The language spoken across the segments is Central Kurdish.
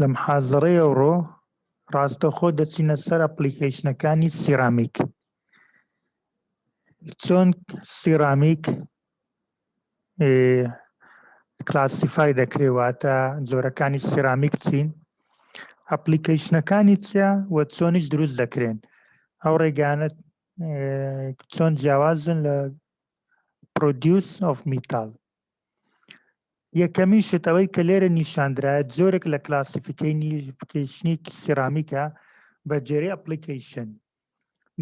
لە محازەڕەی ئەوڕۆ ڕاستەوخۆ دەچینە سەر ئەپلیکیشنەکانی سیرامیک. چۆن سیرامیک کلاسیفای دەکرێواتە جۆرەکانی سیرامیک چین، ئەپلیکیشنەکانی چیە و چۆنیش دروست دەکرێن. ئەو ڕێگانە چۆن جیاوازن لە پرۆدیوس ئۆف میتال. یەکەمی شت ئەوەی کە لێرە نیشاندرایە جۆرێک لە کلاسیفیکیشنی سیرامیکە بە جێرەی ئەپلیکیشن،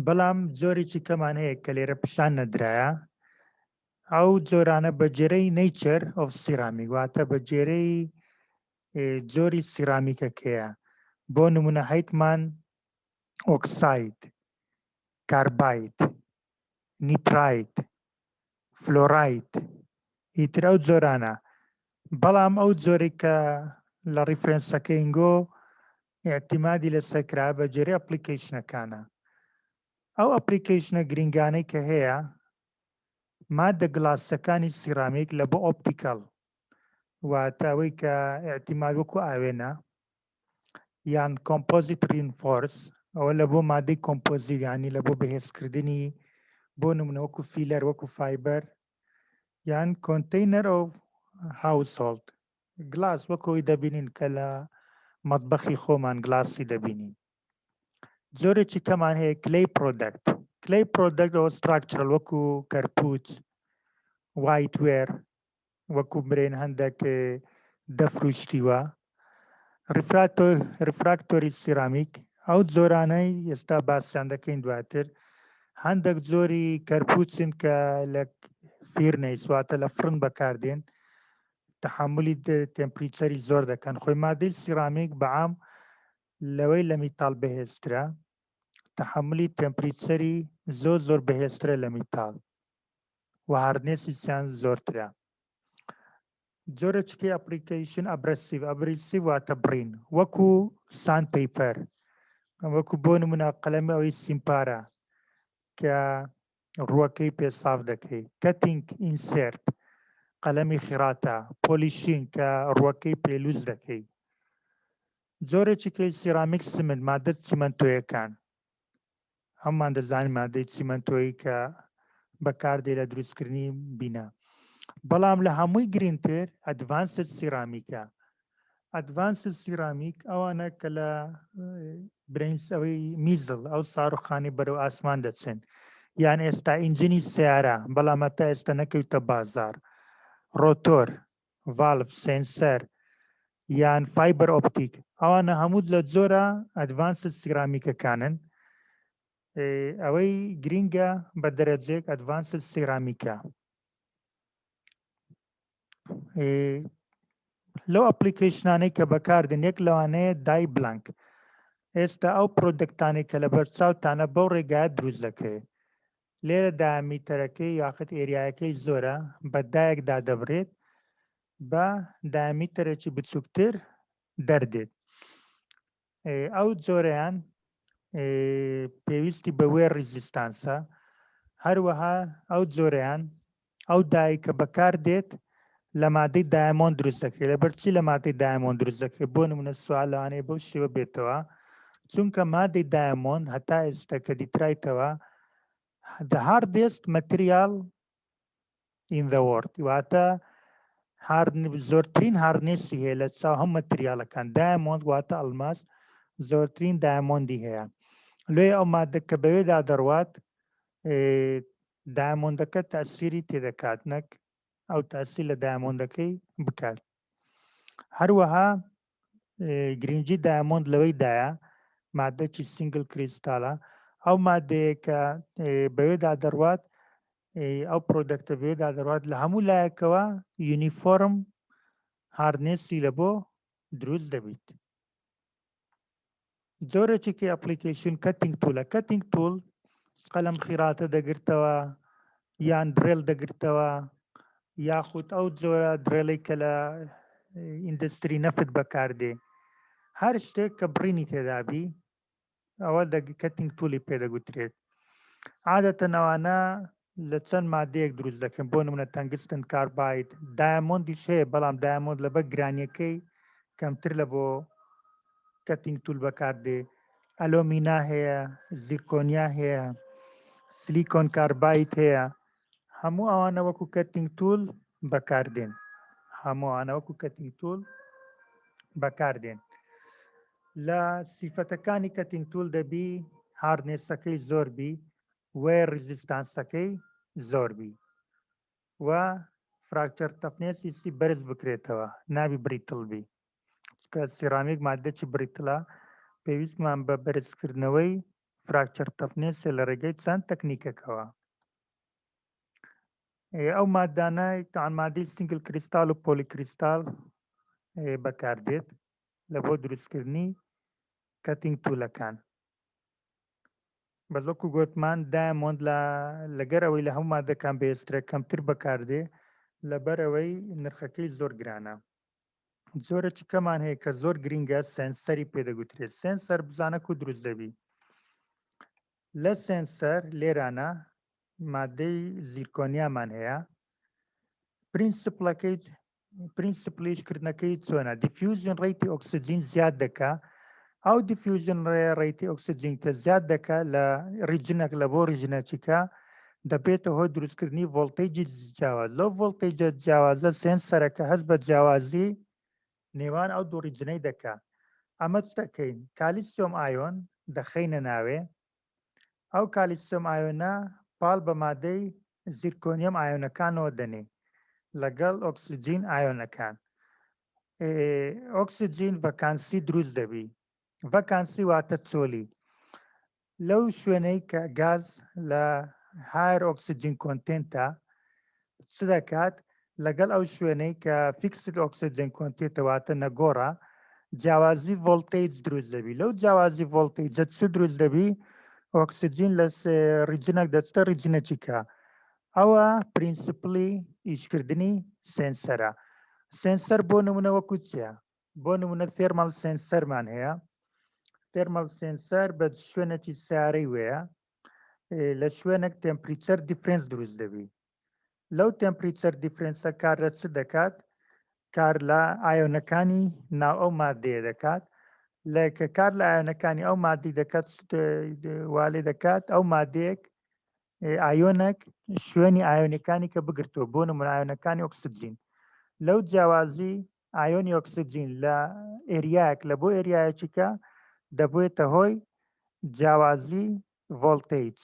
بەڵام جۆرێکی کەمان هەیە کە لێرە پیشان نەدرایە. ئەو جۆرانە بە جێرەی نیچر ئۆف سیرامیک، واتە بە جێرەی جۆری سیرامیکەکەیە. بۆ نمونە هەیتمان ئۆکساید، کارباید، نیتراید، فلۆراید، ئیتر ئەو جۆرانە. بەڵام ئەو جۆرێک کە لە ریفرەنسەکەینگۆ ئێعتیمادی لەسەرکرا بە جێرەی ئەپلیکیشنەکانە. ئەو ئەپلیکیشنە گرنگانەی کە هەیە مادە گڵاسەکانی سیرامیک لە بۆ ئۆپتیکەڵ، واتە ئەوەی کە ئێعتیماد وەکو ئاوێنە، یان کۆمپۆزیت ڕینفۆرس، ئەوە لە بۆ مادەی کۆمپۆزیتیانی لە بۆ بەهێزکردنی بۆ نمونە وەکو فیلەر، وەکو فایبەر، یان کۆنتەینەر ئۆف هاوسهۆڵد، گلاس وەکەوەی دەبینین کە لە مەطبەخی خۆمان گلاسی دەبینین. زۆرێکی کەمان هەیە کلەی پرۆدەکت. کلەی پرۆدەکت ئەوە ستراکچرل وەکو کەرپوچ، وایت وێر، وەکو برێن هەندێک دەفروشتیوە، ریفراکتۆری سیرامیک. ئەو جۆرانەی ئێستا باسییان دەکەین دواتر. هەندێک جۆری کەرپوچن کە لە فیرنەی سواتە لە فرن بەکاردێن، تەحملی تێمپریچەری زۆر دەکەن. خۆی مادەی سیرامیک بەعام لەوەی لە میتال بەهێزترە، تەحملی تێمپریچەری زۆر بەهێزترە لە میتال و هاردنێسی سیان زۆرترە. جۆرەچکەی ئەپلیکیشن ئەبرسیڤ واتە بڕین، وەکو ساند پەیپەر، وەکو بۆ نمونە قەلەمی ئەوەی سیمپارە کە ڕووەکەی پێ ساف دەکەی، کەتینگ ئینسێرت قەلەمی خێراتە، پۆلیشین کە ڕووەکەی پێلووز دەکەی. جۆرێکی کەی سیرامیک سمنت، مادە چیمەنتۆیەکان، هەممان دەزانین مادەی چیمەنتۆیی کە بەکاردێ لە دروستکردنی بینە. بەڵام لە هەمووی گرنگتر ئەدڤانسد سیرامیکە. ئەدڤانسد سیرامیک ئەوانە کە لە برینس ئەوەی میزڵ ئەو ساڕوخانی بەرەو ئاسمان دەچن، یان ئێستا ئینجینی سیارە بەڵام هەتا ئێستا نەکەوتە بازار، ڕۆتۆر، ڤالڤ، سێنسەر یان فایبەر ئۆپتیک، ئەوانە هەموو لە جۆرە ئەدڤانسد سیرامیکەکانن. ئەوەی گرینگە بە دەرەجێک ئەدڤانسد سیرامیکە. لەو ئەپلیکیشنانەی کە بەکاردن یەک لەوانەیە دای بلانک. ئێستا ئەو پرۆدەکتانی کە لە بەرچاوتانە بەو ڕێگایە دروست دەکرێت. لێرە دایامیتەرەکەی یاخت ئێریایەکەی زۆرە، بە دایەکدا دەبرێت، بە دایامیتەرێکی بچووکتر دەردێت. ئەو جۆرەیان پێویستی بە وێر ریزیستانسە. هەروەها ئەو جۆرەیان ئەو دای کە بەکار دێت لە مادەی دایمۆن دروست دەکرێت. لەبەرچی لە مادەی دایمۆن دروست دەکرێت؟ بۆ نمونە سوالانەیە بەو شێوە بێتەوە، چونکە مادەی دایمۆن هەتا ئێستا کە دیترایتەوە the hardest material in the world، واتە زۆرترین هاردنێسی هەیە لە چاو هەم مەتریالەکان. دایمۆند واتە ئەڵماس، زۆرترین دایمۆندی هەیە. لێ ئەو مادە کە بەوێدا دەڕوات دایمۆندەکە تاسیری تێدەکات، نەک ئەو تاسی لە دایمۆندەکەی بکات. هەروەها گرنگی دایمۆند لەوەیدایە مادەی سینگل کریستالە، ئەو مادەیە کە بەوێدا دەڕوات، ئەو پرۆدەکتە بەوێدا دەڕوات لە هەموو لایەکەوە یونیفۆرم هاردنێسی لە بۆ دروست دەبیت. جۆرێکی ئەپلیکیشن کەتینگ تولە. کەتینگ تول قەلەم خیراتە دەگرتەوە، یان درێل دەگرتەوە، یاخود ئەو جۆرە درێڵی کە لە ئیندستری نەفت بەکاردێ. هەر شتێک کە بڕینی تێدابی ئەوە کەتینگ تولی پێدەگوترێت. عادەتەن ئەوانە لە چەند مادەیەک دروست دەکەن، بۆ نمونە تەنگستن کارباید. دایمۆندیش هەیە، بەڵام دایمۆند لەبەر گرانیەکەی کەمتر لە بۆ کەتینگ تول بەکاردێ ئەلۆمینا هەیە زیرکۆنیا هەیە سلیکۆن کاربایت هەیە هەموو ئەوانە وەکو کەتینگ تول بەکاردێن هەموو ئەوانە وەکو کەتینگ تول بەکاردێن لە سیفەتەکانی کەتینگ تول دەبی هاردنێسەکەی زۆربی وێ ڕیزیستانسەکەی زۆربی و فراکچەر تەفنێسیسی بەرز بکرێتەوە نابی بریتڵبی کە سیرامیک مادەی بریتڵە پێویستمان بە بەرزکردنەوەی فراکچەر تەفنێسێ لە ڕێگەی چەند تەکنیکەکەوە ئەو مادانە تان مادەی سینگل کریستال و پۆلی کریستال بەکاردێت لە بۆ دروستکردنی کەتینگ تولەکان بەزۆک و گوتمان دایمۆند لەگەرەوەی لە هەموو مادەکان بەهێزترە کەمتر بەکاردێ لەبەرەوەی نرخەکەی زۆر گرانە زۆرەی کەمان هەیە کە زۆر گرینگە سێنسەری پێدەگوترێت سێنسەر بزانە و دروست دەبی لە سێنسەر لێرانە مادەی زیرکۆنیامان هەیە پرینسپلیشکردنەکەی چۆنە دیفیوژن ڕێیتی ئۆکسجین زیاد دەکا ئەو دیفیوژن ڕێیتی ئۆکسجین کە زیاد دەکا لە ریجنەک لە بۆ ریژنەچیکە دەبێتە هۆی دروستکردنی ڤۆڵتەیجی جیاواز لەو ڤۆڵتەیجە جیاوازە سێنسەرەکە هەست بە جیاوازی نێوان ئەو دوو ریجنەی دەکا ئەمە چ دەکەین کالیسیۆم ئایۆن دەخەینە ناوێ ئەو کالیسیۆم ئایۆنە پاڵ بە مادەی زیرکۆنیەم ئایۆنەکانەوە دەنێ لەگەڵ ئۆکسجین ئایۆنەکان ئۆکسجین ڤەکانسی دروست دەبی ڤەکانسی واتە چۆلی لەو شوێنەی کە گاز لە هایر ئۆکسجین کۆنتێنتە چ دەکات لەگەڵ ئەو شوێنەی کە فیکسد ئۆکسجین کۆنتێتەواتە نەگۆڕە جیاوازی ڤۆڵتەیج دروست دەبی لەو جیاوازی ڤۆڵتەیجە چ دروست دەبی ئۆکسجین لە ریجنەک دەچتە ریجنەچیکە ئەوە پرینسپلی ئیشکردنی سێنسەرە سێنسەر بۆ نمونە وەکو چیە بۆ نمونە تێرمەڵ سێنسەرمان هەیە تێرمەڵ سێنسەر بە شوێنێکی سیارەی وەیە لە شوێنێک تێمپریچەر دیفرەنس دروست دەبی لەو تێمپریچەر دیفرەنسە کار لە چ دەکات کار لە ئایۆنەکانی ناو ئەو مادەیە دەکات لە کە کار لە ئایۆنەکانی ئەو مادی دەکات والێ دەکات ئەو مادەیەک ئایۆنێک شوێنی ئایۆنەکانی کە بگرتووە بۆ نمونە ئایۆنەکانی ئۆکسجین لەو جیاوازی ئایۆنی ئۆکسجین لە ئێریایەک لە بۆ ئێریایەکیکە دەبێتە هۆی جیاوازی ڤۆڵتەیج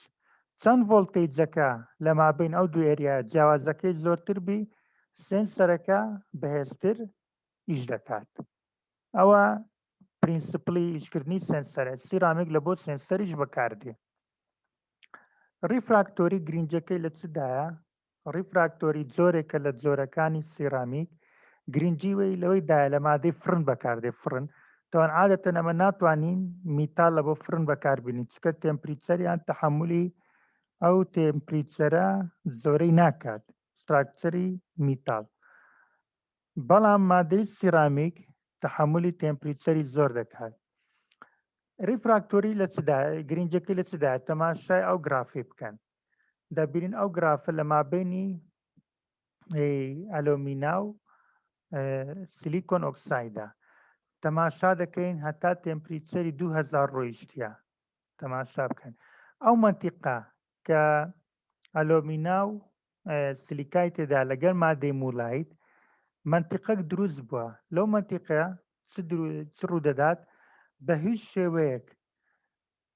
چەند ڤۆڵتەیجەکە لە مابین ئەو دوو ئێریا جیاوازەکەی زۆرتر بی سێنسەرەکە بەهێزتر ئیش دەکات ئەوە پرینسپلی ئیشکردنی سێنسەرە سیرامێک لە بۆ سێنسەریش بەکاردێ ریفراکتۆری گرنگجەکەی لە چدایە ریفراکتۆری جۆرێکە لە جۆرەکانی سیرامیک گرنگجی وی لەوەیدایە لە مادەی فرن بەکاردێ فرن تەوان عادەتەن ئەمە ناتوانین میتال لە بۆ فرن بەکاربینین چکە تێمپریچەریان تەحملی ئەو تێمپریچەرە زۆرەی ناکات ستراکچەری میتال بەڵام مادەی سیرامیک تەحملی تێمپریچەری زۆر دەکات ریفراکتۆری لە چدایە گرنگجەکەی لە چدایە تەماشای ئەو گرافی بکەن دەبینین ئەو گرافە لە مابینی ئەلۆمینا و سیلیکۆن ئۆکسایدە تەماشا دەکەین هەتا تێمپریچەری 2000 ڕۆیشتە تەماشا بکەن ئەو منتیقا کە ئەلۆمینا و سیلیکای تێدا لەگەر مادەی مولایت منتیقەک دروست بووە لەو منتیقە چ ڕوودەدات بە هیچ شێوەیەک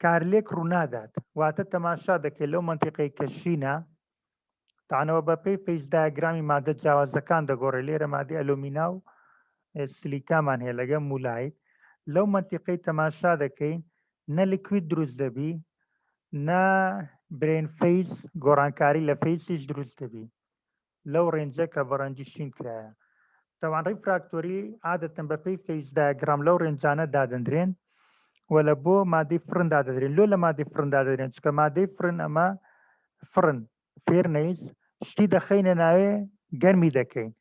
کارلێک ڕوونادات واتە تەماشا دەکەیت لەو منتیقەی کەشینە تانەوە بەپێی فەیس دایەگرامی مادە جیاوازەکان دەگۆڕێ لێرە مادەی ئەلۆمینا و سیلیکامان هەیە لەگەڵ مولایت لەو منتیقەی تەماشا دەکەین نە لیکوید دروست دەبی نە برێن فەیس گۆڕانکاری لە فەیسیش دروست دەبی لەو ڕێنجە کە بە ڕەنجی شین کرایە تەوان ریفراکتۆری عادەتەن بەپێی فەیس دایەگرام لەو ڕێنجانە دادەندرێن و لە بۆ مادەی فرندا دەدرێن لۆ لە مادەی فرندا دەدرێن چکە مادەی فرن ئەمە فرن فێرنەیز شتی دەخەینە ناوێ گەرمی دەکەین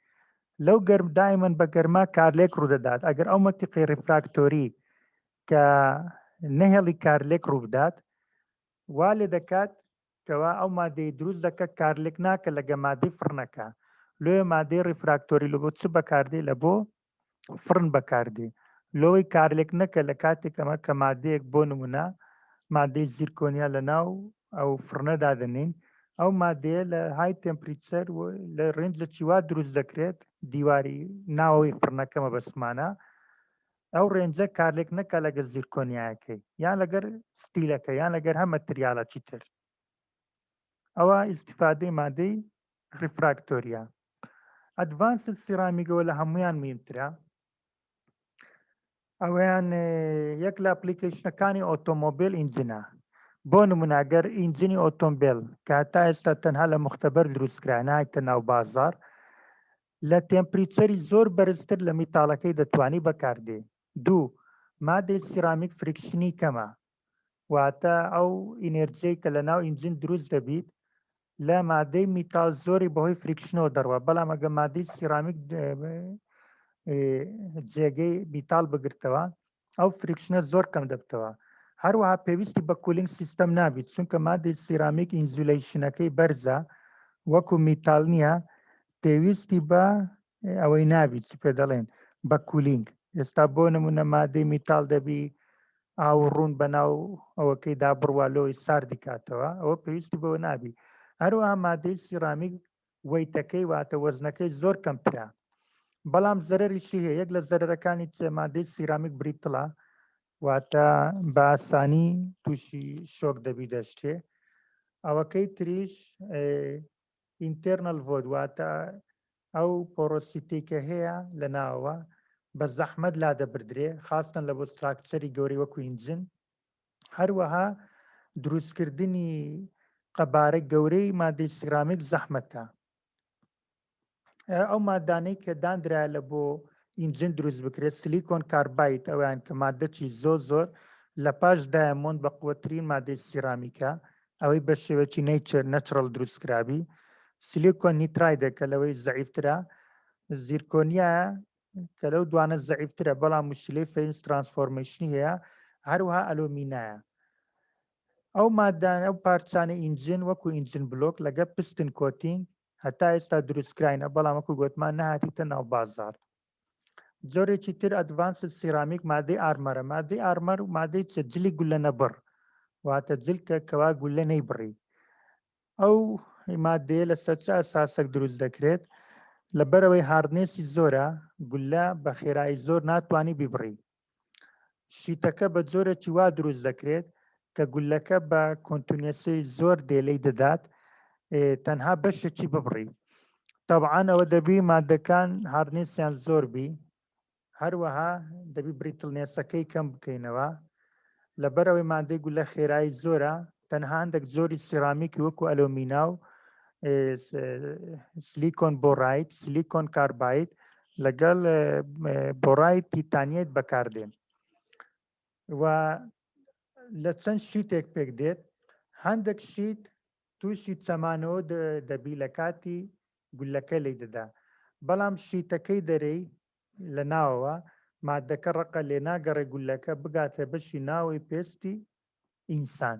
لەو گەرم دایمەن بە گەرما کارلێک ڕوودەدات ئەگەر ئەو منتیقەی ریفراکتۆری کە نەهێڵی کارلێک ڕوودات وا لێ دەکات کەوا ئەو مادەی دروست دەکات کارلێک ناکە لەگە مادەی فرنەکە لێ مادەی ریفراکتۆری لە بۆ چ بەکاردێ لە بۆ فرن بەکاردێ لۆی کارلێک نەکە لە کاتێکەمە کە مادەیەک بۆ نمونە مادەی زیرکۆنیا لە ناو ئەو فرنەدا دەنین ئەو مادەیە لە های تمپریچەر لە ڕێنج لە چیوا دروست دەکرێت دیواری ناوەوەی فرنەکەمە بەسمانە ئەو ڕێنجە کارلێک نەکە لەگە زیرکۆنیایەکەی یان لەگەر ستیلەکە یان لەگەر هەم مەتریالەکی تر ئەوە ئیسیفادەی مادەی ریفراکتۆریە ئەدڤانس سیرامیکەوە لە هەمویان مهمترە ئەویان یەک لە ئەپلیکیشنەکانی ئۆتۆمۆبیل ئینجینە بۆ نموناگەر ئینجینی ئۆتۆمبیل کە هەتا ئێستا تەنها لە مختبەر دروستکرا نایتە ناو بازار لە تێمپریچەری زۆر بەرزتر لە میتاڵەکەی دەتوانی بەکاردێ دوو مادەی سیرامیک فریکشنی کەمە واتە ئەو ئینێرجەی کە لە ناو ئینجین دروست دەبیت لە مادەی میتال زۆری بەهۆی فریکشنەوە دەڕوە بەڵام ئەگە مادەی سیرامیک جێگەی میتال بگرتەوە ئەو فریکشنە زۆر کەم دەبتەوە هەروەها پێویستی بە کولینگ سیستەم نابیت چونکە مادەی سیرامیک ئینزولیشنەکەی بەرزە وەکو میتال نییە پێویستی بە ئەوەی نابیت چی پێ دەڵێن بە کولینگ ئێستا بۆ نمونە مادەی میتال دەبی ئاوڕوون بەناو ئەوەکەیدا بڕوالەوەی ساردی کاتەوە ئەوە پێویستی بەوە نابی هەروەها مادەی سیرامیک وەیتەکەی واتە وەزنەکەی زۆر کەمترە بەڵام زەرریشی هەیە یەک لە زەرەکانی مادەی سیرامیک بریتڵە واتە بە ئاسانی تووشی شۆک دەبی دەشتێ ئەوەکەی تریش ئینتەرنەل ڤۆد واتە ئەو پۆرۆسیتی کە هەیە لە ناوەوە بە زەحمەت لا دەبردرێ خاستن لە بۆ ستراکچەری گەورەی وەکو ئینجن هەروەها دروستکردنی قەبارە گەورەی مادەی سیرامیک زەحمەتە ئەو مادانەی کە دانرا لە بۆ ئینجن دروست بکرێت سیلیکۆن کاربایت ئەویان کە مادەی زۆر لە پاش دایمۆند بە قووەترین مادەی سیرامیکە ئەوەی بە شێوەی نیچر نەچرەڵ دروستکرابی سیلیکۆن نیترایدە کە لەوەی زەعیفترە زیرکۆنیا کە لەو دوانە زەعیفترە بەڵام مشکلەی فەینس ترانسفۆرمیشنی هەیە هەروەها ئەلۆمینایە ئەو مادانە ئەو پارچانەی ئینجن وەکو ئینجن بلۆک لەگە پستن کۆتینگ هەتا ئێستا دروستکراینە بەڵام وەکو گوتمان نەهاتیتە ناو بازار جۆرێکی تر ئەدڤانس سیرامیک مادەی ئارمەرە مادەی ئارمەر و مادەی جلی گولە نەبڕ واتە جلکە کەوا گولە نەیبڕی ئەو مادەیە لە سەرچە ئەساسەک دروست دەکرێت لەبەرەوەی هاردنێسی زۆرە گولە بە خێرایی زۆر ناتوانانی بیبڕی شیتەکە بە جۆرێکی وا دروست دەکرێت کە گولەکە بە کۆنتونیەسی زۆر دێلەی دەدات تەنها بەشێکی ببڕی طبعاً ئەوە دەبی مادەکان هاردنێسیان زۆر بی هەروەها دەبی بریتڵنێسەکەی کەم بکەینەوە لەبەرەوەی مادەی گولە خێرایی زۆرە تەنها هەندێک زۆری سیرامیکی وەکو ئەلۆمینا و سیلیکۆن بۆڕایت سیلیکۆن کاربایت لەگەڵ بۆڕای تیتانیەت بەکاردێن و لە چەند شیتێک پێک دێت هەندێک شیت تووشی چەمانەوە دەبی لە کاتی گولەکە لی دەدا بەڵام شیتەکەی دەرەی لە ناوەوە مادەکە ڕقە لێ ناگەڕێ گولەکە بگاتە بەشی ناوی پێستی ئینسان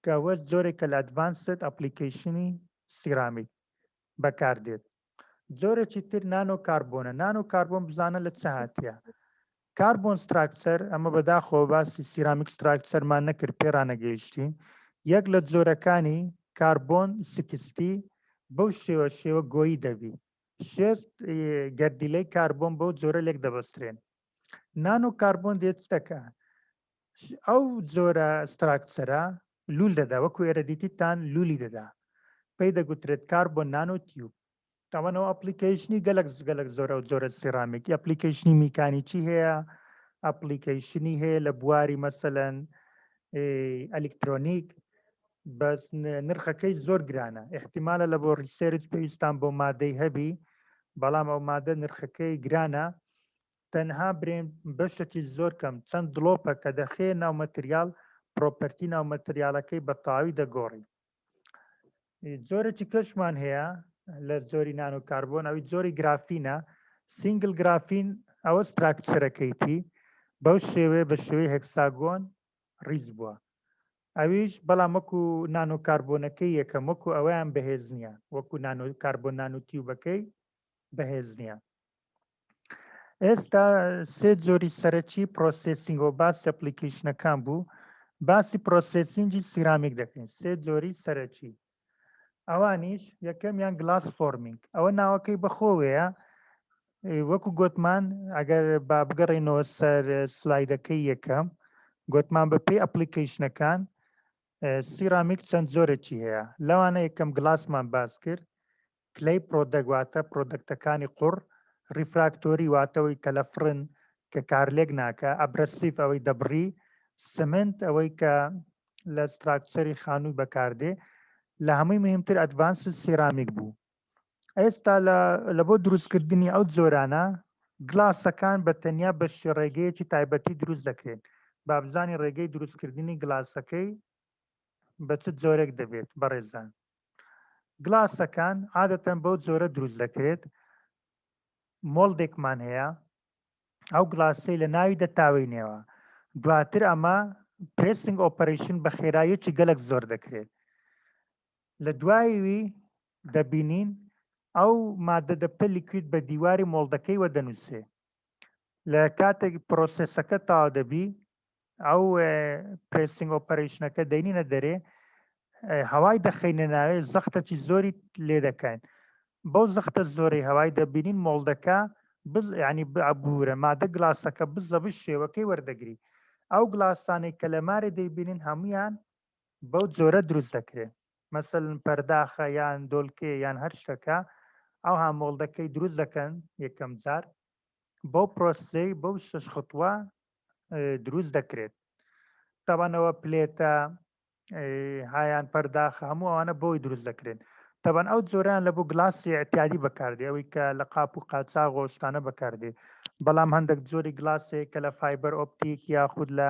کەوە زۆرێکە لە ئەدڤانسد ئەپلیکیشنی سیرامیک بەکاردێت زۆرێکی تر نانۆ کاربۆنە نانۆ کاربۆن بزانە لە چه هاتیە کاربۆن ستراکچەر ئەمە بەداخۆ باسی سیرامیک ستراکچەرمان نەکرد پێرانەگەیشتین یەک لە جۆرەکانی کاربۆن سکستی بەو شێوە گۆیی دەبی شێست گەردیلەی کاربۆن بەو جۆرە لێک دەبەسترێن نانۆ کاربۆن دێت دەکە ئەو جۆرە ستراکچەرە لول دەدا وەکو ئێرە دیتیتان لولی دەدا پێی دەگوترێت کاربۆن نانۆ تیوب تاوانەوە ئەپلیکیشنی گەلک زۆرە و جۆرە سیرامیک ئەپلیکیشنی میکانیکی هەیە ئەپلیکیشنی هەیە لە بواری مەسەلەن ئەلکترۆنیک بەس نرخەکەی زۆر گرانە احتیمالە لە بۆ ریسێرچ پێویستان بۆ مادەی هەبی بەڵام ئەو مادە نرخەکەی گرانە تەنها برێن بەشێکی زۆر کەم چەند دڵۆپە کە دەخێ ناو مەتریال پرۆپەرتی ناو مەتریالەکەی بە تاوی دەگۆڕی جۆرێکی کەشمان هەیە لە زۆری نانۆ کاربۆن ئەوی زۆری گرافینە سینگل گرافین ئەوە ستراکچەرەکەیتی بەو شێوێ بە شێوەی هێکساگۆن ریز بووە ئەویش بەڵام وەکو نانۆ کاربۆنەکەی یەکەم وەکو ئەویان بەهێز نییە وەکو نانۆ کاربۆن نانوتیوبەکەی بەهێز نییە ئێستا سێ جۆری سەرەکی پرۆسسینگ و باسی ئەپلیکیشنەکان بوو باسی پرۆسسینگی سیرامیک دەکەین سێ جۆری سەرەکی ئەوانیش یەکەمیان گلاس فۆرمینگ ئەوە ناوەکەی بەخۆوەیە وەکو گوتمان ئەگەر با بگەڕێنەوە سەر سلایدەکەی یەکەم گوتمان بەپێی ئەپلیکیشنەکان سیرامیک چەند زۆرێکی هەیە لەوانە یەکەم گلاسمان باس کرد کلەی پرۆدەگواتە پرۆدەکتەکانی قوڕ ریفراکتۆری واتەوەی کە لە فرن کە کارلێک ناکە ئەبرەسیف ئەوەی دەبڕی سمنت ئەوەی کە لە ستراکچەری خانووی بەکاردێ لە هەمووی مهمتر ئەدڤانس سیرامیک بوو ئێستا لە بۆ دروستکردنی ئەو جۆرانە گلاسەکان بە تەنیا بە ڕێگەیەکی تایبەتی دروست دەکرێن بابزانی ڕێگەی دروستکردنی گلاسەکەی بە چ جۆرێک دەبێت بەڕێزان گلاسەکان عادەتەن بەو جۆرە دروست دەکرێت مۆڵدێکمان هەیە ئەو گلاسەی لە ناوی دەتاوینەوە دواتر ئەمە پرسنگ ئۆپەرەیشن بە خێراییەکی گەلک زۆر دەکرێت لە دوایوی دەبینین ئەو مادە دەبتە لیکوید بە دیواری مۆڵدەکەی وە دەنووسێ لە کاتێک پرۆسسەکە تاوا دەبی ئەو پرسنگ ئۆپەرەیشنەکە دەینینە دەرێ هەوای دەخینە ناوێ زەختەی زۆری لێ دەکەن بەو زەختە زۆری هەوای دەبینین مۆڵدەکە ینی بورە مادە گلاسەکە بزە بش شێوەکەی وەردەگری ئەو گلاسانەی کە لە مارێ دەیبینین هەمویان بەو جۆرە دروست دەکرێت مەسەلەن پەرداخە یان دۆلکێ یان هەر شتەکە ئەو هامۆڵدەکەی دروست دەکەن یەکەم جار بەو پرۆسەی بەو شش خطوە دروست دەکرێت تەبانەوە پلێتە هایان پەرداخە هەموو ئەوانە بۆی دروست دەکرێن تەبان ئەو جۆران لە بۆ گلاسی ئەتیادی بەکاردێ ئەوەی کە لە قاپ و قاچاغ گۆشتانە بەکاردێ بەڵام هەندێک جۆری گلاسێک کە لە فایبەر ئۆپتیک یاخود لە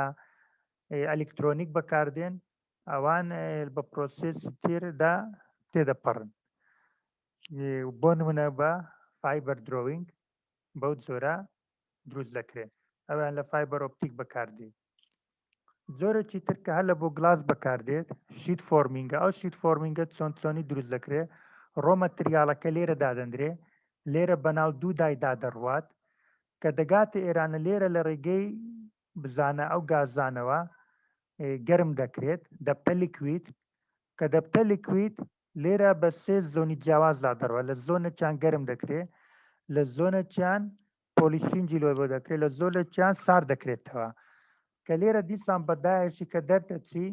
ئەلکترۆنیک بەکاردێن ئەوان بە پرۆسسی تردا تێدەپەڕن بۆ نمونە بە فایبەر درۆینگ بەو جۆرە دروست دەکرێت ئەویان لە فایبەر ئۆپتیک بەکاردێ زۆرێکی ترکە هەر لە بۆ گلاس بەکاردێت شیت فۆرمینگە ئەو شیت فۆرمینگە چۆنی دروست دەکرێت ڕۆمەتریالەکە لێرە دادەندرێ لێرە بەناو دوو دایدا دەڕوات کە دەگاتە ئێرانە لێرە لە ڕێگەی بزانە ئەو گازانەوە گەرم دەکرێت دەبتە لیکوید کە دەبتە لیکوید لێرە بە سێ زۆنی جیاواز لا دەڕوە لە زۆنەچیان گەرم دەکرێت لە زۆنەچیان پۆلیشینجی لۆ بۆ دەکرێت لە زۆرەچیان سار دەکرێتەوە کە لێرە دیسان بەدایشی کە دەردەچی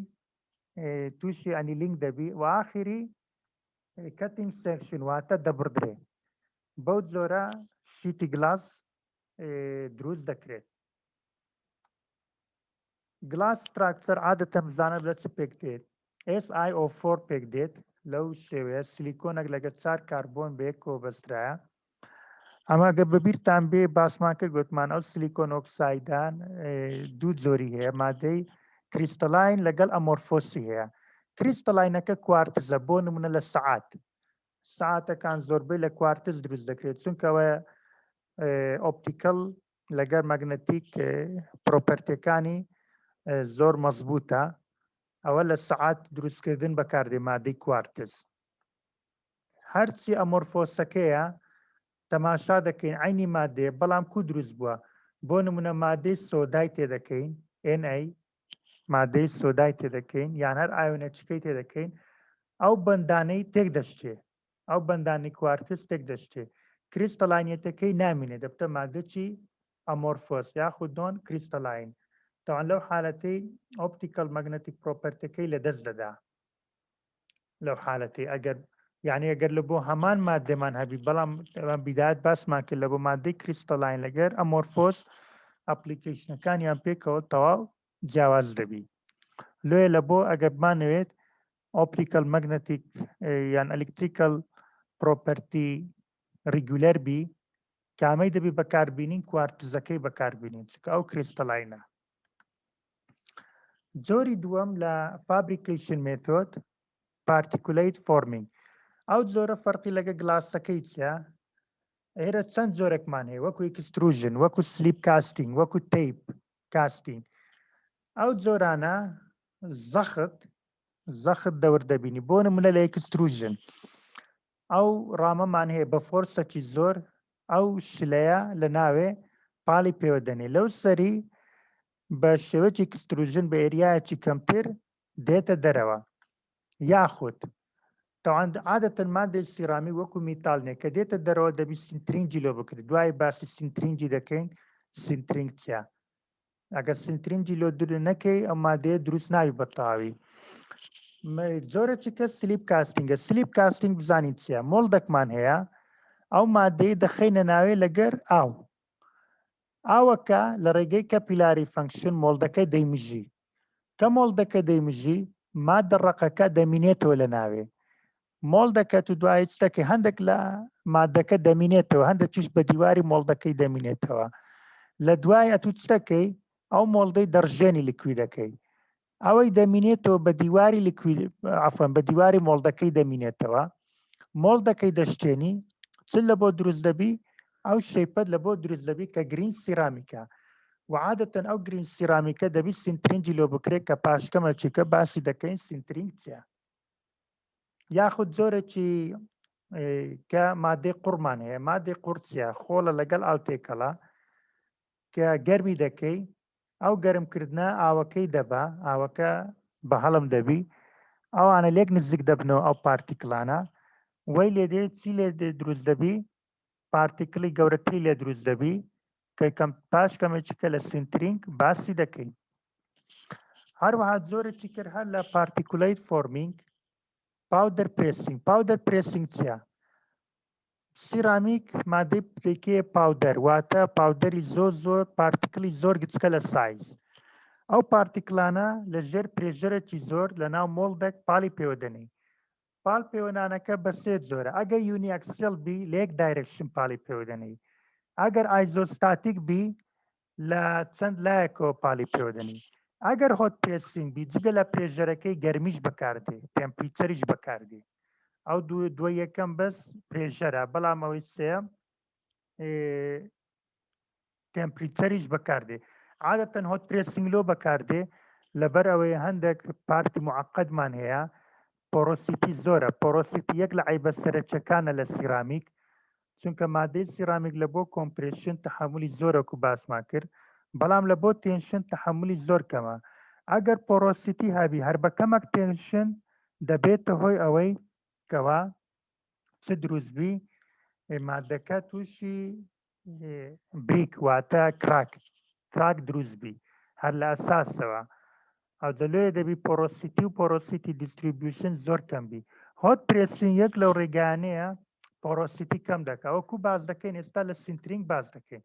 تووشی ئەنیلینگ دەبی و ئاخری کەتینگ سێکشن واتە دەبڕدرێ بەو جۆرە شیتی گلاس دروست دەکرێت گلاس ستراکچەر عادەتەن بزانە لە چ پێک دێت SiO4 پێک دێت لەو شێوەیە سیلیکۆنێک لەگە 4 کاربۆن بەیەک کۆبەسترایە ئەمە گە بەبییرتان بێ باسمان کرد گوتمان ئەو سیلیکۆن ئۆکسایدان دوو جۆری هەیە مادەی کریستەلاین لەگەڵ ئەمۆرفۆسی هەیە کریستەلاینەکە کوارتزە بۆ نمونە لە سعاتەکان زۆربەی لە کوارتز دروست دەکرێت چونکەوە ئۆپتیکل لەگەر مەگنەتیک پرۆپەرتیەکانی زۆر مەزبوطە ئەوە لە سعات دروستکردن بەکاردێ مادەی کوارتز هەرچی ئەمۆرفۆسەکەیە تەماشا دەکەین عینی مادەیە بەڵام کو دروست بووە بۆ نمونە مادەی سۆدای تێدەکەین Na مادەی سۆدای تێدەکەین یان هەر ئایۆنەچەکەی تێدەکەین ئەو بەندانەی تێک دەشتێ ئەو بەندانی کوارتز تێک دەشتێ کریستەلاینەتەکەی نامینێ دەبتە مادەچی ئەمۆرفۆس یاخود نۆن کریستەلاین تاوان لەو حالەتەی ئۆپتیکل مەگنەتیک پرۆپەرتەکەی لە دەست دەدا لەو حالەتی ئەگەر یعنی ئەگەر لە بۆ هەمان مادەمان هەبی بەڵام بیدات باسمان کرد لە بۆ مادەی کریستەلاین لەگەر ئەمۆرفۆس ئەپلیکیشنەکانیان پێکەوە تەواو جیاواز دەبی لێ لە بۆ ئەگەر بمانەوێت ئۆپتیکل مەگنەتیک یان ئەلکتریکل پرۆپەرتی ریگولەر بی کامەی دەبی بەکاربینین کوارتزەکەی بەکاربینین چکە ئەو کریستەلاینە جۆری دووەم لە فابریکیشن مێتۆد پارتیکولیت فۆرمینگ ئەو جۆرە فەرقی لەگە گلاسەکەی چە ئێرە چەند جۆرێکمان هەیە وەکو ئەکستروژن وەکو سلیپ کاستینگ وەکو تەیپ کاستینگ ئەو جۆرانە زەخت دەور دەبینی بۆ نمونە لە ئەکستروژن ئەو ڕامەمان هەیە بە فۆرسەکی زۆر ئەو شلەیە لە ناوێ پاڵی پێوەدەنێ لەو سەری بە شێوەیەکی کستروژن بە ئێریایەکی کەمتر دێتە دەرەوە یاخود طبعا عادەتەن مادەی سیرامی وەکو میتالنێ کە دێتە دەرەوە دەبی سینترینجی لۆ بکرێت دوای باسی سینترینجی دەکەین سینترینگ چیە ئەگەر سینترینجی لۆ در نەکەی ئەم مادەیە دروست ناوی بە تەواوی زۆرێکی کەس سلیپ کاستینگە سلیپ کاستینگ بزانین چیە مۆڵدەکمان هەیە ئەو مادەی دەخینە ناوێ لەگەر ئاو ئاوەکە لە ڕێگەی کەپیلاری فەنکشن مۆڵدەکەی دەیمژی کە مۆڵدەکە دەیمژی مادە ڕقەکە دەمینێتەوە لە ناوێ مۆڵ دەکەت و دوای چتەکەی هەندێک لە مادەکە دەمینێتەوە هەندێکیش بە دیواری مۆڵدەکەی دەمینێتەوە لە دوای ئەتو چتەکەی ئەو مۆڵدەی دەڕژێنی لکویدەکەی ئەوەی دەمینێتەوە بە دیواری عفوان بە دیواری مۆڵدەکەی دەمینێتەوە مۆڵدەکەی دەشتێنی چ لە بۆ دروست دەبی ئەو شەیپەت لە بۆ دروست دەبی کە گرین سیرامیکە و عادەتەن ئەو گرین سیرامیکە دەبی سینترینجی لۆ بکرێت کە پاشکەمەچیکە باسی دەکەین سینترینگ چیە یاخود زۆرێکی کە مادەی قوڕمان هەیە مادەی قورچە خۆڵە لەگەڵ ئاوتێکەڵە کە گەرمی دەکەی ئەو گەرمکردە ئاوەکەی دەبا ئاوەکە بە هەڵم دەبی ئەوانە لێک نزیک دەبنەوە ئەو پارتیکلانە وەی لێدێ چی لێ دروست دەبی پارتیکلی گەورەتری لێ دروست دەبی کە کەم پاش کەمێکیکە لە سینترینگ باسی دەکەی هەروەها زۆرێکی کرد هەر لە پارتیکولیت فۆرمینگ پاودەر پرێسینگ چیە سیرامیک مادەی پلەکەیە پاودەر واتە پاودەری زۆر پارتیکلی زۆر گچکە لە سایز ئەو پارتیکلانە لە ژێر پرێژەرێکی زۆر لە ناو مۆڵدێک پاڵی پێوەدەنی پاڵ پێوەدانەکە بە سێ جۆرە ئەگەر یونیەکسیل بی لە یەک دایرەکشن پاڵی پێوەدەنی ئەگەر ئایزۆستاتیک بی لە چەند لایەکەوە پاڵی پێوەدەنی ئەگەر هۆت پرێسینگ بی جگە لە پرێژەرەکەی گەرمیش بەکاردێ تێمپریچەریش بەکاردێ ئەو دوای یەکەم بەس پرێژەرە بەڵام ئەوەی سێ تێمپریچەریش بەکاردێ عادەتەن هۆت پرێسینگ لۆ بەکاردێ لەبەر ئەوەی هەندێک پارتی معقدمان هەیە پۆرۆسیتی زۆرە پۆرۆسیتی یەک لە عیبە سەرچەکانە لە سیرامیک چونکە مادەی سیرامیک لە بۆ کۆمپرێشن تەحملی زۆرەکو باسمان کرد بەڵام لە بۆ تێنشن تەحملی زۆر کەمە ئەگەر پۆرۆسیتی هەبی هەر بە کەمەک تێنشن دەبێتە هۆی ئەوەی کەوا چ دروستبی مادەکە تووشی بریک واتە کراک دروستبی هەر لە ئەساسەوە ئەو دەلوێ دەبی پۆرۆسیتی و پۆرۆسیتی دیستریبیوشن زۆر کەم بی هۆت پرێسین یەک لەو ڕێگانەیە پۆرۆسیتی کەم دەکە وەکو باز دەکەین ئێستا لە سینترینگ باز دەکەین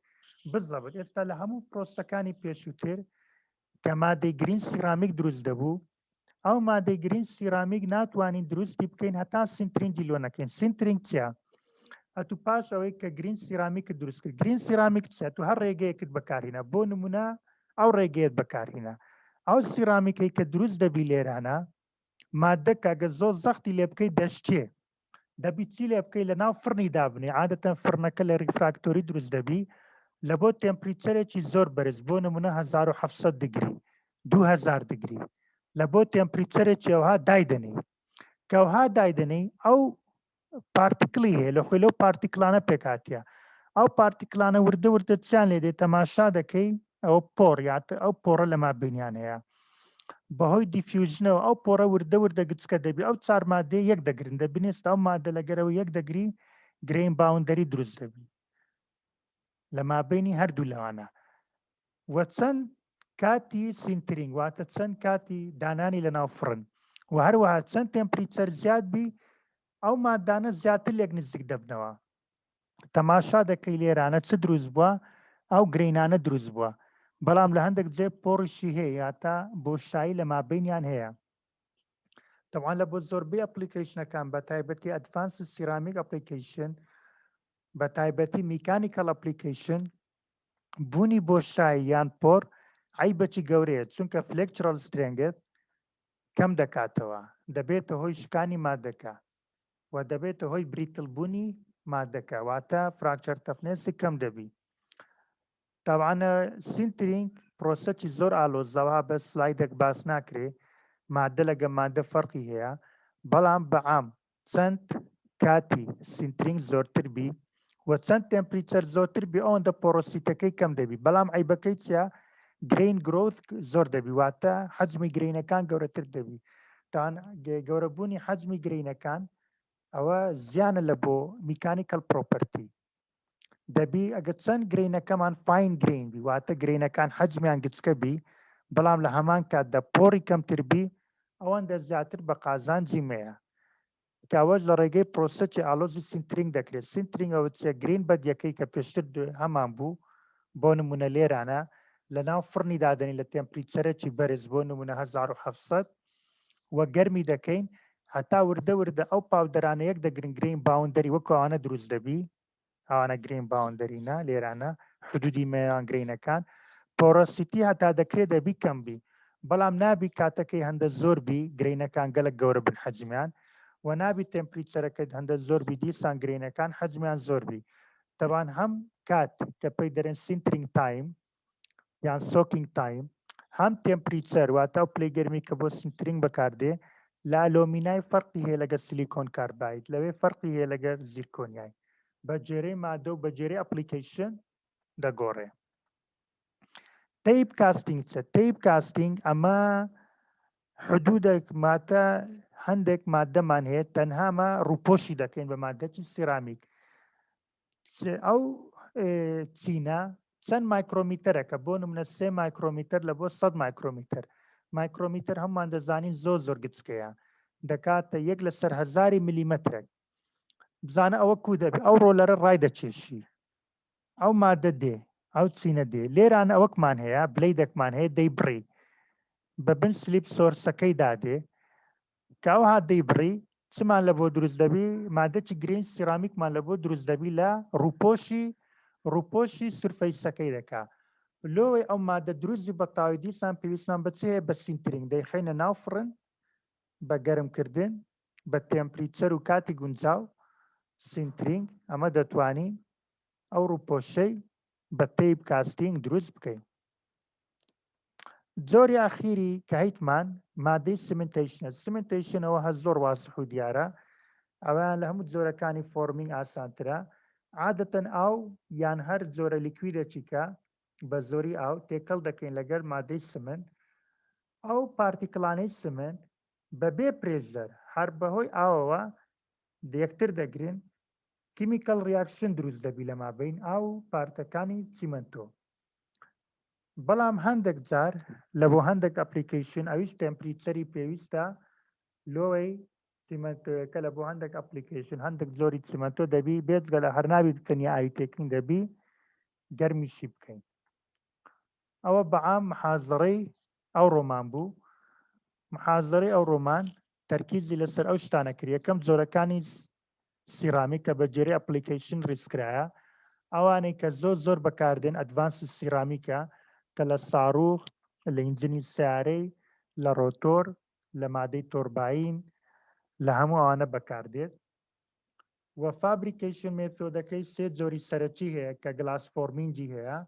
بزەبێت ئێستا لە هەموو پرۆسەکانی پێشووتر کە مادەی گرین سیرامیک دروست دەبوو ئەو مادەی گرین سیرامیک ناتوانین دروستی بکەین هەتا سینترینگی لۆ نەکەین سینترینگ چیە ئەتو پاش ئەوەی کە گرین سیرامیک دروست کرد گرین سیرامیک چێت و هەر ڕێگەیەکت بەکارهێنە بۆ نمونە ئەو ڕێگەیەت بەکارهێنە ئەو سیرامیکەی کە دروست دەبی لێرانە مادەکە گە زۆر زەختی لێ بکەی دەشتێ دەبی چی لێ بکەی لە ناو فڕنی دابنێ عادەتەن فڕنەکە لە ریفراکتۆری دروست دەبی لە بۆ تێمپریچەرێکی زۆر بەرز بۆ نمونە 1700 دیگری 2000 دیگری لە بۆ تێمپریچەرێکی ئەوها دایدنی کەوها دایدنی ئەو پارتیکلی هەیە لە خۆی لەو پارتیکلانە پێکاتە ئەو پارتیکلانە وردە وردە چیان لێ دێت تەماشا دەکەی ئەو پۆڕ یاتە ئەو پۆڕە لە مابینیان هەیە بەهۆی دیفیوژنەوە ئەو پۆڕە وردە وردە گچکە دەبی ئەو چار مادەی یەک دەگرن دەبینێست ئەو مادە لەگەرەوە یەک دەگری گرین باوندەری دروست دەبی لە مابینی هەردوو لەوانە وە چەند کاتی سینترینگ واتە چەند کاتی دانانی لە ناو فڕن و هەروەها چەند تێمپریچەر زیاد بی ئەو مادانە زیاتر لێک نزیک دەبنەوە تەماشا دەکەی لێرانە چ دروست بووە ئەو گرینانە دروست بووە بەڵام لە هەندێک جێ پۆڕشی هەیە یاتە بۆشایی لە مابینیان هەیە تەوان لە بۆ زۆربەی ئەپلیکیشنەکان بە تایبەتی ئەدڤانس سیرامیک ئەپلیکیشن بە تایبەتی میکانیکەل ئەپلیکیشن بوونی بۆشایی یان پۆڕ عیبەکی گەورەیە چونکە فلێکچرال سترێنگت کەم دەکاتەوە دەبێتە هۆی شکانی مادەکە و دەبێتە هۆی بریتڵبوونی مادەکە واتە فراکچەر تەفنێسی کەم دەبی تاوانە سینترینگ پرۆسەکی زۆر ئالۆزەوە بە سلایدێک باس ناکرێ مادە لەگە مادە فەرقی هەیە بەڵام بەعام چەند کاتی سینترینگ زۆرتر بی و چەند تمپریچەر زۆرتر بێ ئەوەندە پۆرۆسیتەکەی کەم دەبی بەڵام عیبەکەی چیە گرین گرۆث زۆر دەبی واتە حەجمی گرینەکان گەورەتر دەبی تان گەورەبوونی حەجمی گرینەکان ئەوە زیانە لە بۆ میکانیکەل پرۆپەرتی دەبی ئەگەر چەند گرینەکەمان فاین گرین بی واتە گرینەکان حەجمیان گچکە بی بەڵام لە هەمان کاتدا پۆڕی کەمتر بی ئەوەندە زیاتر بە قازانجی مەیە کاوەش لە ڕێگەی پرۆسەی ئالۆزی سینترینگ دەکرێت سینترینگ ئەوە چیە گرین بەدیەکەی کە پێشتر هەمان بوو بۆ نمونە لێرانە لە ناو فڕنی دادنی لە تێمپریچەرێکی بەرز بۆ نمونە 1700 وە گەرمی دەکەین هەتا وردە وردە ئەو پاودەرانە یەک دەگرن گرین باوندەری وەکو ئەوانە دروست دەبی ئەوانە گرین باوندەرینە لێرانە حدودی مەیان گرینەکان پۆرۆسیتی هەتا دەکرێت دەبی کەم بی بەڵام نابی کاتەکەی هەندە زۆر بی گرینەکان گەلک گەورە بن حەجمیان و نابی تمپریچەرەکەت هەندە زۆر بی دیسان گرینەکان حەجمیان زۆر بی تەوان هەم کات کە پێی دەرێن سینترینگ تایم یان سۆکینگ تایم هەم تمپریچەر واتە ئەو پلەی گەرمی کە بۆ سینترینگ بەکاردێ لە ئەلۆمینای فەرقی هەیە لەگە سیلیکۆن کاربایت لەوێ فەرقی هەیە لەگە زیرکۆنیای بە جێرەی مادە و بە جێرەی ئەپلیکیشن دەگۆڕێ تەیپ کاستینگ چە تەیپ کاستینگ ئەمە حدودێک ماتە هەندێک مادەمان هەیە تەنهامە ڕووپۆشی دەکەین بە مادەی سیرامیک ئەو چینە چەند مایکرۆمیتەرەکە بۆ نمونە 3 مایکرۆمیتر لە بۆ 100 مایکرۆمیتر مایکرۆمیتر هەمومان دەزانین زۆر زۆر گچکەیە دەکاتە 1 لەسەر 1000 میلیمەترێک بزانە ئەوە کو دەبێت ئەو ڕۆلەرە ڕای دەچێشی ئەو مادە دێ ئەو چینە دێ لێرانە ئەوەکمان هەیە بلەیدەکمان هەیە دەیبڕی بە بن سلیپ سۆرسەکەی دادێ کاو هات دەیبڕی چمان لە بۆ دروست دەبی مادەی گرین سیرامیکمان لە بۆ دروست دەبی لە ڕووپۆشی سرفەیسەکەی دەکا لۆی ئەو مادە دروستی بە تاوی دیسان پێویستان بچێ بە سینترینگ دەیخینە ناو فڕن بە گەرمکردن بە تێمپریچەر و کاتی گونجاو سینترینگ ئەمە دەتوانین ئەو ڕووپۆشەی بە تەیپ کاستینگ دروست بکەین جۆری ئاخیری کە هیتمان مادەی سمنتیشنە سمنتیشنەوە هە زۆر واسح و دیارە ئەویان لە هەموو جۆرەکانی فۆرمینگ ئاسانترە عادەتەن ئاو یان هەر جۆرە لیکویدێکی کە بە زۆری ئاو تێکەڵ دەکەین لەگەر مادەی سمنت ئەو پارتیکلانەی سمنت بەبێ پرێژەر هەر بەهۆی ئاوەوە یەکتر دەگرن کیمیکەل ریاکشن دروست دەبی لە مابین ئاو پارتەکانی چیمەنتۆ بەڵام هەندێک جار لە بۆ هەندێک ئەپلیکیشن ئەویش تمپریچەری پێویستە لۆی چیمەنتۆیەکە لە بۆ هەندێک ئەپلیکیشن هەندێک زۆری چیمەنتۆ دەبی بێجگە لە هەرناوی بکەنی ئاویتێکین دەبی گەرمیشی بکەین ئەوە بەعام محازەڕەی ئەو ڕۆمان بوو محازەڕەی ئەو ڕۆمان تەرکیزی لەسەر ئەو شتانە کرد یەکەم جۆرەکانی سیرامیک کە بە جێری ئەپلیکیشن ڕیسکرایە ئەوانەی کە زۆر زۆر بەکاردێن ئەدڤانس سیرامیکە کە لە ساڕوخ لە ئینجنی سیارەی لە ڕۆتۆر لە مادەی تۆرباین لە هەموو ئەوانە بەکاردێت وە فابریکیشن مێتۆدەکەی سێ جۆری سەرەکی هەیە کە گلاس فۆرمینگی هەیە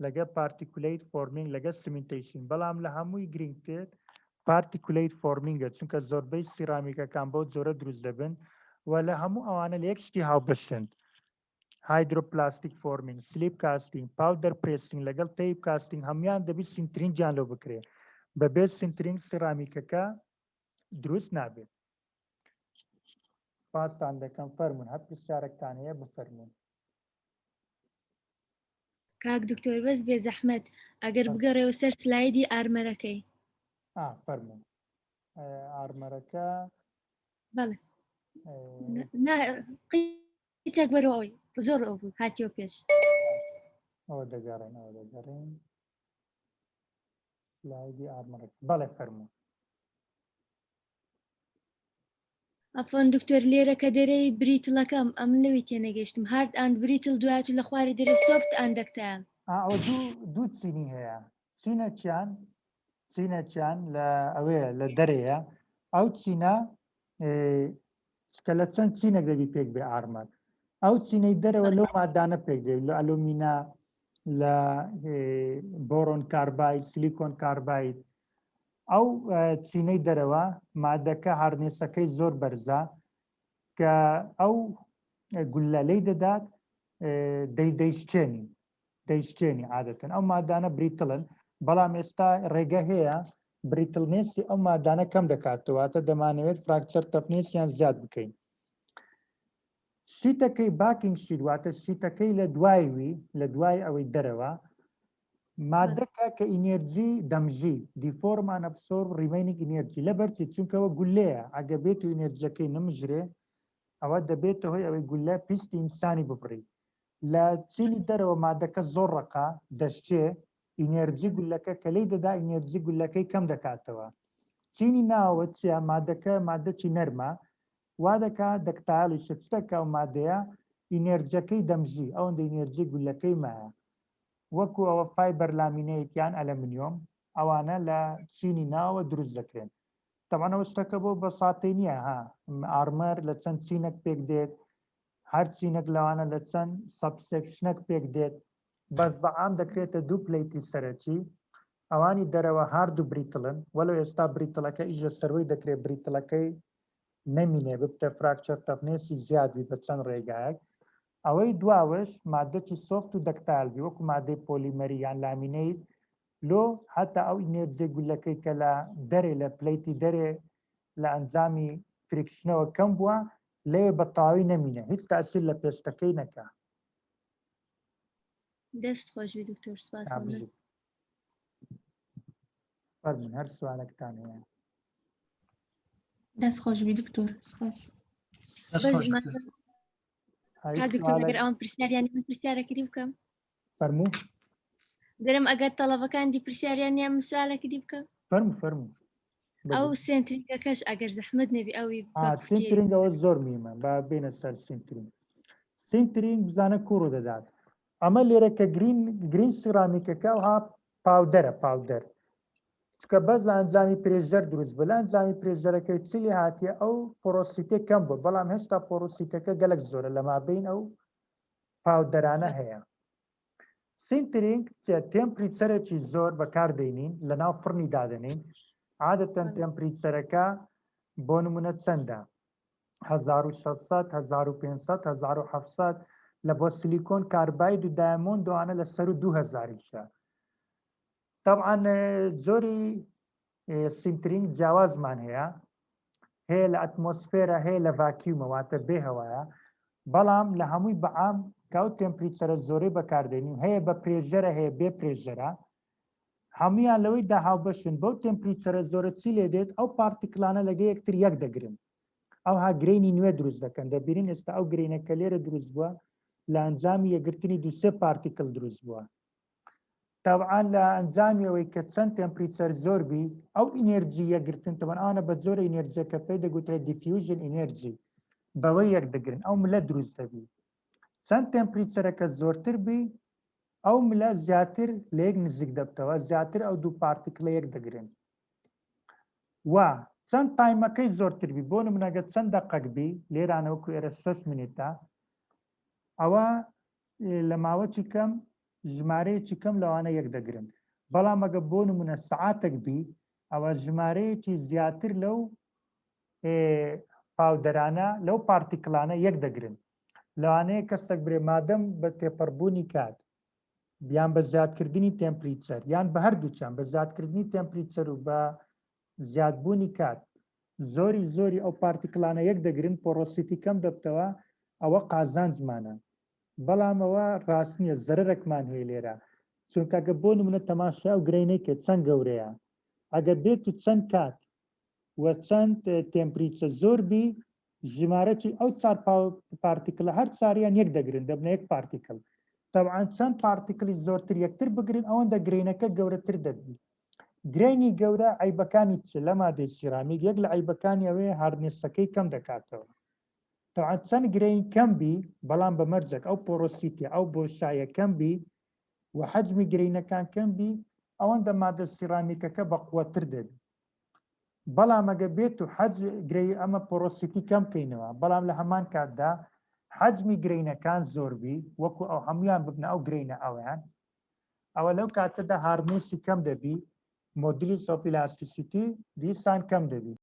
لەگە پارتیکولیت فۆرمینگ لەگە سیمنتیشن بەڵام لە هەمووی گرنگتر پارتیکولیت فۆرمینگە چونکە زۆربەی سیرامیکەکان بۆ جۆرە دروست دەبن و لە هەموو ئەوانە لە یەک شتی هاوبەشن هایدرۆپلاستیک فۆرمینگ سلیپ کاستینگ پاودەر پرێسینگ لەگەڵ تەیپ کاستینگ هەمویان دەبی سینترینگیان لۆ بکرێ بەبێ سینترینگ سیرامیکەکە دروست نابێت سپاسان دەکەم فەرمون هەر پرسیارێکتان هەیە بفەرمون کاک دکتۆر بەس بێ زەحمەت ئەگەر بگەڕێەوە سەر سلایدی ئارمەرەکەی فەرمون ئارمەرەکە بەڵێ قیتێک بەرەوەی زۆر ئەو بوو هاتیۆ پێش ئەوە دەگەڕین سلایدی ئارمەرەکە بەڵێ فەرمون ئەفۆن دکتۆر لێرە کە دەرەی بریتڵەکەم ئەم نەوی تێنەگەشتم هارد ئەند بریتل دوات و لە خواری دەرە سۆفت ئەندەکتیان ئەوە دوو چینی هەیە چینەچیان لە ئەوەیە لە دەرەیە ئەو چینە کە لە چەند چینێک دەبی پێک بێ ئارمەر ئەو چینەی دەرەوە لەو مادانە پێک دێت لە ئەلومینا لە بۆرۆن کاربایت سیلیکۆن کاربایت ئەو چینەی دەرەوە مادەکە هاردنێسەکەی زۆر بەرزە کە ئەو گولەلەی دەدات دەیشتێنی عادەتەن ئەو مادانە بریتڵن بەڵام ئێستا ڕێگە هەیە بریتڵنێسی ئەو مادانە کەم دەکاتەوەتە دەمانەوێت فراکچەر تەفنێسیان زیاد بکەین شیتەکەی باکینگ شیت واتە شیتەکەی لە دوای ئەوەی دەرەوە مادەکە کە ئینێرجی دەمژی دیفۆرمان ئەبسۆرب ریمینینگ ئینێرجی لەبەرچی چونکەوە گولەیە ئەگە بێت و ئینێرجەکەی نمژرێ ئەوە دەبێتە هۆی ئەوەی گولە پیستی ئینسانی ببڕی لە چینی دەرەوە مادەکە زۆر ڕقا دەشتێ ئینێرجی گولەکە کە لی دەدا ئینێرجی گولەکەی کەم دەکاتەوە چینی ناوە چیە مادەکە مادەی نەرمە وا دەکات دەکتالی شتەکە و مادەیە ئینێرجەکەی دەمژی ئەوەندە ئینێرجی گولەکەی مایە وەکو ئەوە فایبەر لامینەیەکیان ئەلەمنیۆم ئەوانە لە چینی ناوە دروست دەکرێن تەمانەوە شتەکە بۆ بەساتەی نییە ئارمەر لە چەند چینەک پێک دێت هەر چینەک لەوانە لە چەند سەبسێکشنەک پێک دێت بەس بەعام دەکرێتە دوو پلیتی سەرەکی ئەوانی دەرەوە هاردوو بریتڵن وەلو ئێستا بریتڵەکە ئیژە سەروەی دەکرێت بریتڵەکەی نەمینێ ببتە فراکچەر تەفنێسی زیادوی بە چەند ڕێگایەک ئەوەی دواوەش مادەی سۆفت و دەکتالبی وەکو مادەی پۆلیمەری یان لامینەیت لۆ هەتا ئەو ئینێرجێ گولەکەی کە لە دەرێ لە پلیتی دەرێ لە ئەنجامی فریکشنەوە کەم بووە لەوێ بە تاوی نەمینە هیچ تاسیر لە پێستەکەی نەکە دەست خۆشوی دکتۆر سپاس فەرمون هەر سوالێکتان هەیە دەست خۆشبی دکتۆر سپاس دکتۆر ئەگەر ئەوان پرسیاریان پرسیارەکەی بکەم فەرموو دەرم ئەگەر تەڵەبەکانی پرسیاریان مسالێکی بکەم فەرموو ئەو سنتریگەکەش ئەگەر زەحمەت نەبی ئەوی سنترینگەوە زۆر میمە با بێنە سەر سنترینگ بزانە کوڕ دەدات ئەمە لێرە کە گرین سرامیکەکە وها پاودەر چکە بەس لە ئەنجامی پرێژەر دروست بە لە ئەنجامی پرێژەرەکەی چلی هاتیە ئەو پۆرۆسیتێ کەم بوو بەڵام هێشتا پۆرۆسیتەکە گەلک زۆرە لە مابین ئەو پاودەرانە هەیە سنترینگ تێمپریچەرێکی زۆر بەکاردێنین لە ناو فڕنی دادنین عادەتەن تێمپریچەرەکە بۆ نمونە چەندە 1600 1500 1700 لە بۆ سیلیکۆن کارباید و دایمۆن دوانە لە سەر 2000 طبعا زۆری سنترینگ جیاوازمان هەیە لە ئەتمۆسفێرە هەیە لە ڤاکیومە واتە بێ هەوایە بەڵام لە هەمووی بەعام کاو تێمپریچەرە زۆرەی بەکاردێنین هەیە بە پرێژەرە هەیە بێ پرێژەرە هەمویان لەوەی داهاو بەشن بەو تێمپریچەرە زۆرە چی لێ دێت ئەو پارتیکلانە لەگە یەکتر یەک دەگرن ئەوها گرینی نوێ دروست دەکەن دەبیرین ئێستا ئەو گرینەکە لێرە دروست بووە لە ئەنجامی یەکگرتنی دووسێ پارتیکل دروست بووە طبعا لە ئەنجامیەوەی کە چەند تێمپریچەر زۆر بی ئەو ئینێرجی یەکگرتن تەوەنانە بە زۆرە ئینێرجەکە پێی دەگوترێت دیفیوژن ئینێرجی بەوەی یەک دەگرن ئەو ملە دروست دەبی چەند تێمپریچەرەکە زۆرتر بی ئەو ملە زیاتر لە یەک نزیک دەبتەوە زیاتر ئەو دوو پارتیکلە یەک دەگرن وا چەند تایمەکەی زۆرتر بی بۆ نمونەگە چەند دەقەک بی لێرانەوەکو ئێرە 6 منێتە ئەوە لە ماوەی کەم ژمارەیەکی کەم لەوانە یەک دەگرن بەڵام ئەگە بۆ نمونە سعاتێک بی ئەوە ژمارەیەکی زیاتر لەو پاودەرانە لەو پارتیکلانە یەک دەگرن لەوانەیە کەسێک برێ مادەم بە تێپەڕبوونی کات بیان بە زیادکردنی تێمپریچەر یان بە هەردووچان بە زیادکردنی تێمپریچەر و بە زیادبوونی کات زۆری ئەو پارتیکلانە یەک دەگرن پۆرۆسیتی کەم دەبتەوە ئەوە قازانجمانە بەڵام ئەوە ڕاست نییە زەرەرێکمان هەیە لێرە چونکەگە بۆ نمونە تەماشا و گرینەیەکە چەند گەورەیە ئەگە بێت و چەند کات وە چەند تێمپریچە زۆر بی ژمارەی ئەو چار پارتیکلە هەر چاریان یەک دەگرن دەبنە یەک پارتیکل طبعا چەند پارتیکلی زۆرتر یەکتر بگرن ئەوەندە گرینەکە گەورەتر دەبی گرینی گەورە عیبەکانی چ لە مادەی سیرامیک یەک لە عیبەکانی ئەوەیە هاردنێسەکەی کەم دەکاتەوە طبعا چەند گرین کەم بی بەڵام بە مەرجێک ئەو پۆرۆسیتی ئەو بۆشایە کەم بی و حەجمی گرینەکان کەم بی ئەوەندە مادە سیرامیکەکە بە قووەتر دەبی بەڵام ئەگە بێت و حەج گرەی ئەمە پۆرۆسیتی کەم بکەینەوە بەڵام لە هەمان کاتدا حەجمی گرینەکان زۆربی وەکو ئەو هەمویان ببنە ئەو گرینە ئەویان ئەوە لەو کاتەدا هاردنێسی کەم دەبی مۆدلی سۆپیلاستیسیتی دیسان کەم دەبی